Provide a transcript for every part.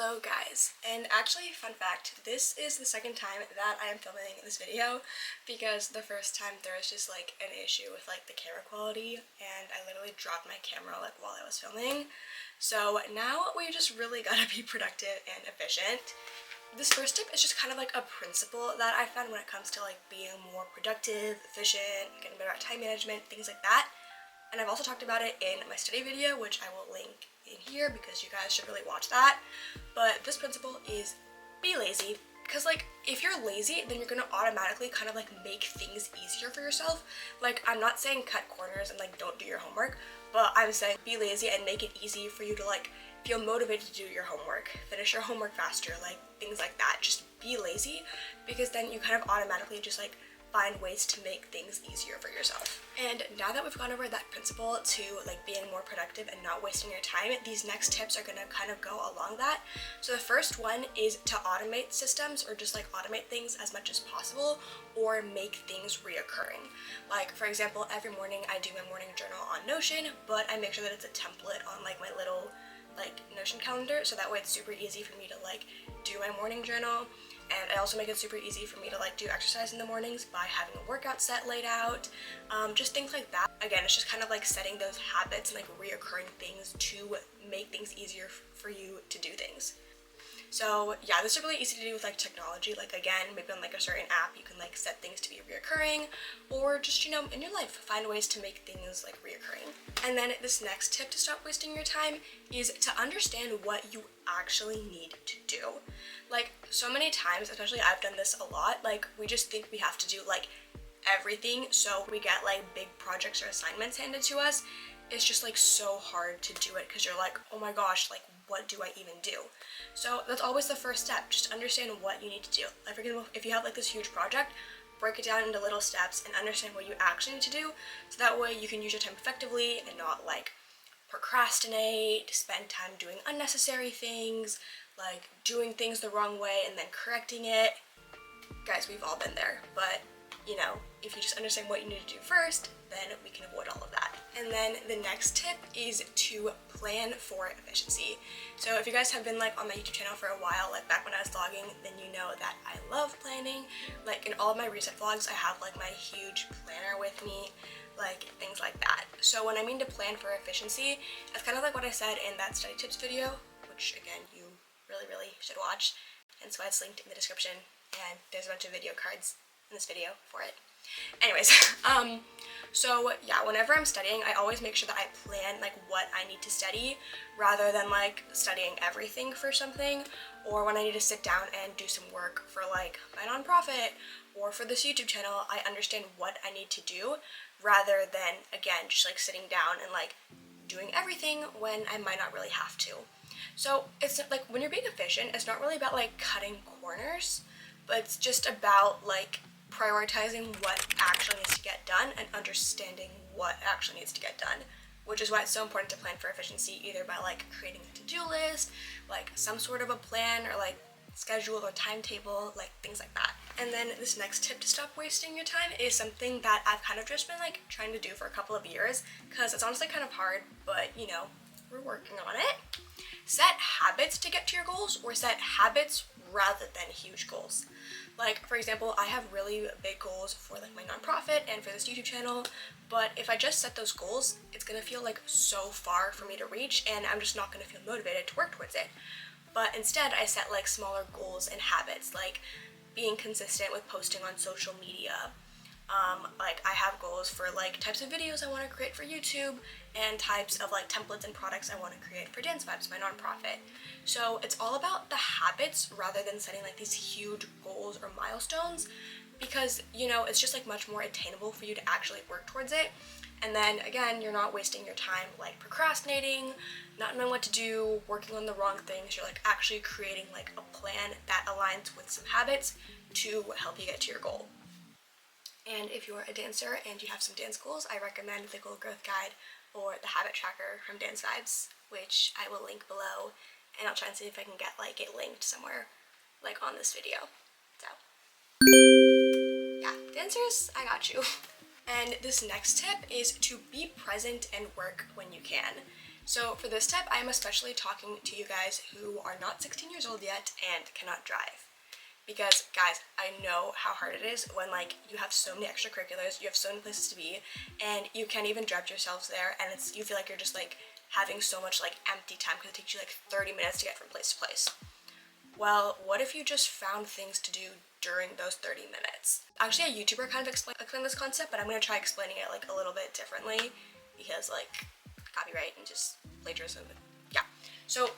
Hello guys, and actually fun fact, this is the second time that I am filming this video because the first time there was just like an issue with like the camera quality and I literally dropped my camera like while I was filming. So now we just really gotta be productive and efficient. This first tip is just kind of like a principle that I found when it comes to like being more productive, efficient, getting better at time management, things like that. And I've also talked about it in my study video, which I will link in here because you guys should really watch that. But this principle is be lazy, because like if you're lazy, then you're gonna automatically kind of like make things easier for yourself. Like, I'm not saying cut corners and like don't do your homework, but I'm saying be lazy and make it easy for you to like feel motivated to do your homework, finish your homework faster, like things like that. Just be lazy, because then you kind of automatically just like find ways to make things easier for yourself. And now that we've gone over that principle to like being more productive and not wasting your time, these next tips are gonna kind of go along that. So the first one is to automate systems, or just like automate things as much as possible, or make things reoccurring. Like, for example, every morning I do my morning journal on Notion, but I make sure that it's a template on like my little like Notion calendar, so that way it's super easy for me to like do my morning journal. And I also make it super easy for me to like do exercise in the mornings by having a workout set laid out, just things like that. Again, it's just kind of like setting those habits and like reoccurring things to make things easier for you to do things. So yeah, this is really easy to do with like technology. Like, again, maybe on like a certain app you can like set things to be reoccurring, or just, you know, in your life find ways to make things like reoccurring. And then this next tip to stop wasting your time is to understand what you actually need to do. Like, so many times, especially I've done this a lot, like we just think we have to do like everything, so we get like big projects or assignments handed to us. It's just like so hard to do it because you're like, oh my gosh, like what do I even do? So that's always the first step, just understand what you need to do. Like, for example, if you have like this huge project, break it down into little steps and understand what you actually need to do, so that way you can use your time effectively and not like procrastinate, spend time doing unnecessary things, like doing things the wrong way and then correcting it. Guys, we've all been there, but you know, if you just understand what you need to do first, then we can avoid all of that. And then the next tip is to plan for efficiency. So if you guys have been like on my YouTube channel for a while, like back when I was vlogging, then you know that I love planning. Like, in all of my recent vlogs, I have like my huge planner with me, like things like that. So when I mean to plan for efficiency, that's kind of like what I said in that study tips video, which again, you really should watch, and so it's linked in the description, and there's a bunch of video cards in this video for it. Anyways, so yeah, whenever I'm studying, I always make sure that I plan like what I need to study, rather than like studying everything for something, or when I need to sit down and do some work for like my nonprofit or for this YouTube channel, I understand what I need to do, rather than, again, just like sitting down and like doing everything when I might not really have to. So it's like, when you're being efficient, it's not really about like cutting corners, but it's just about like prioritizing what actually needs to get done and understanding what actually needs to get done, which is why it's so important to plan for efficiency, either by like creating a to-do list, like some sort of a plan, or like schedule or timetable, like things like that. And then this next tip to stop wasting your time is something that I've kind of just been like trying to do for a couple of years, because it's honestly kind of hard, but you know, we're working on it. Set habits to get to your goals, or set habits rather than huge goals. Like, for example, I have really big goals for like my nonprofit and for this YouTube channel, but if I just set those goals, it's gonna feel like so far for me to reach, and I'm just not gonna feel motivated to work towards it. But instead, I set like smaller goals and habits, like being consistent with posting on social media. Like, I have goals for like types of videos I want to create for YouTube, and types of like templates and products I want to create for DanceVibes, my nonprofit. So it's all about the habits rather than setting like these huge goals or milestones, because, you know, it's just like much more attainable for you to actually work towards it. And then again, you're not wasting your time like procrastinating, not knowing what to do, working on the wrong things. You're like actually creating like a plan that aligns with some habits to help you get to your goal. And if you're a dancer and you have some dance goals, I recommend the Goal Growth Guide or the Habit Tracker from DanceVibes, which I will link below, and I'll try and see if I can get like it linked somewhere like on this video. So yeah, dancers, I got you. And this next tip is to be present and work when you can. So for this tip, I am especially talking to you guys who are not 16 years old yet and cannot drive. Because guys, I know how hard it is when like you have so many extracurriculars, you have so many places to be, and you can't even drive yourselves there, and you feel like you're just like having so much like empty time because it takes you like 30 minutes to get from place to place. Well, what if you just found things to do during those 30 minutes? Actually, a YouTuber kind of explained this concept, but I'm going to try explaining it like a little bit differently because like copyright and just plagiarism. Yeah. So,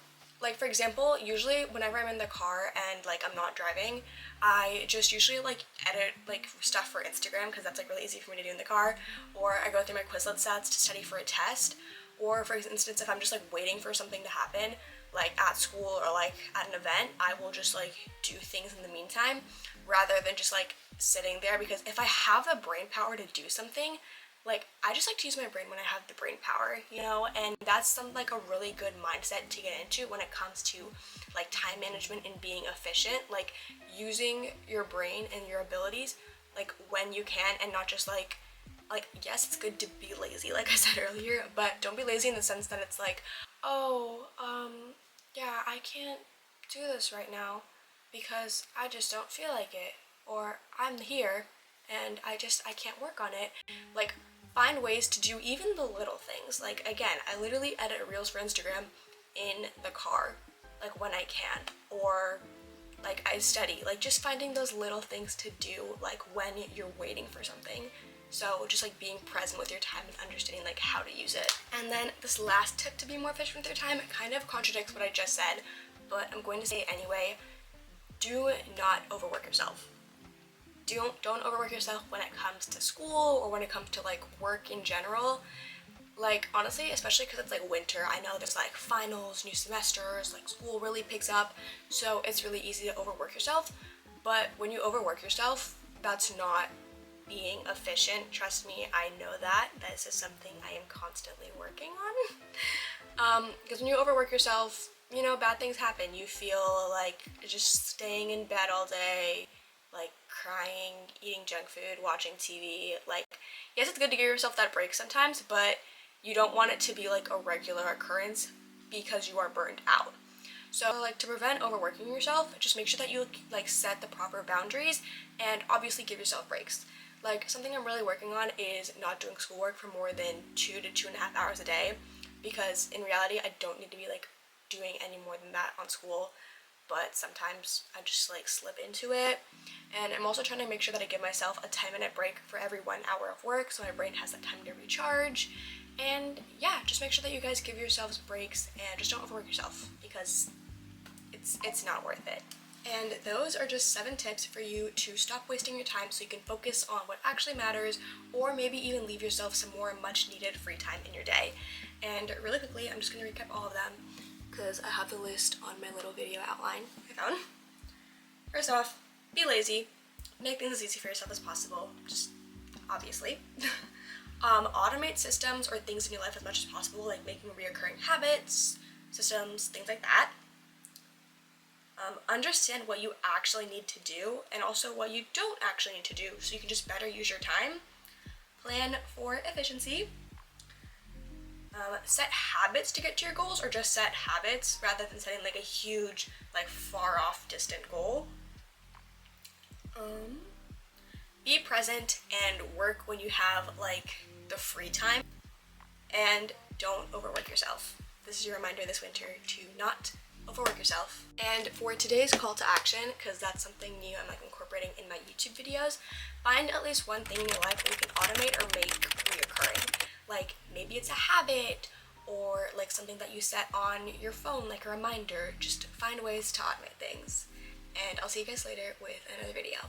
like for example, usually whenever I'm in the car and like I'm not driving, I just usually like edit like stuff for Instagram because that's like really easy for me to do in the car, or I go through my Quizlet stats to study for a test, or for instance, if I'm just like waiting for something to happen, like at school or like at an event, I will just like do things in the meantime rather than just like sitting there, because if I have the brain power to do something, like I just like to use my brain when I have the brain power, you know, and that's some like a really good mindset to get into when it comes to like time management and being efficient, like using your brain and your abilities like when you can, and not just like yes, it's good to be lazy like I said earlier, but don't be lazy in the sense that it's like, oh, yeah, I can't do this right now because I just don't feel like it, or I'm here and I can't work on it. Like, find ways to do even the little things. Like, again, I literally edit reels for Instagram in the car, like when I can, or like I study, like just finding those little things to do like when you're waiting for something. So just like being present with your time and understanding like how to use it. And then this last tip to be more efficient with your time kind of contradicts what I just said, but I'm going to say it anyway. Do not overwork yourself. Don't overwork yourself when it comes to school or when it comes to like work in general. Like honestly, especially because it's like winter, I know there's like finals, new semesters, like school really picks up, so it's really easy to overwork yourself. But when you overwork yourself, that's not being efficient. Trust me, I know that. This is something I am constantly working on. Because when you overwork yourself, you know, bad things happen. You feel like just staying in bed all day, like crying, eating junk food, watching TV. Like, yes, it's good to give yourself that break sometimes, but you don't want it to be like a regular occurrence because you are burned out. So like to prevent overworking yourself, just make sure that you like set the proper boundaries and obviously give yourself breaks. Like something I'm really working on is not doing schoolwork for more than 2 to 2.5 hours a day, because in reality I don't need to be like doing any more than that on school, but sometimes I just like slip into it. And I'm also trying to make sure that I give myself a 10-minute break for every 1 hour of work so my brain has that time to recharge. And yeah, just make sure that you guys give yourselves breaks and just don't overwork yourself, because it's not worth it. And those are just 7 tips for you to stop wasting your time so you can focus on what actually matters, or maybe even leave yourself some more much needed free time in your day. And really quickly, I'm just going to recap all of them because I have the list on my little video outline I found. First off, be lazy. Make things as easy for yourself as possible, just obviously. Automate systems or things in your life as much as possible, like making reoccurring habits, systems, things like that. Understand what you actually need to do and also what you don't actually need to do so you can just better use your time. Plan for efficiency. Set habits to get to your goals, or just set habits rather than setting like a huge, like far off distant goal. Be present and work when you have like the free time, and don't overwork yourself. This is your reminder this winter to not overwork yourself. And for today's call to action, because that's something new I'm like incorporating in my YouTube videos, find at least one thing in your life that you can automate or make reoccurring. Like maybe it's a habit or like something that you set on your phone, like a reminder. Just find ways to automate things. And I'll see you guys later with another video.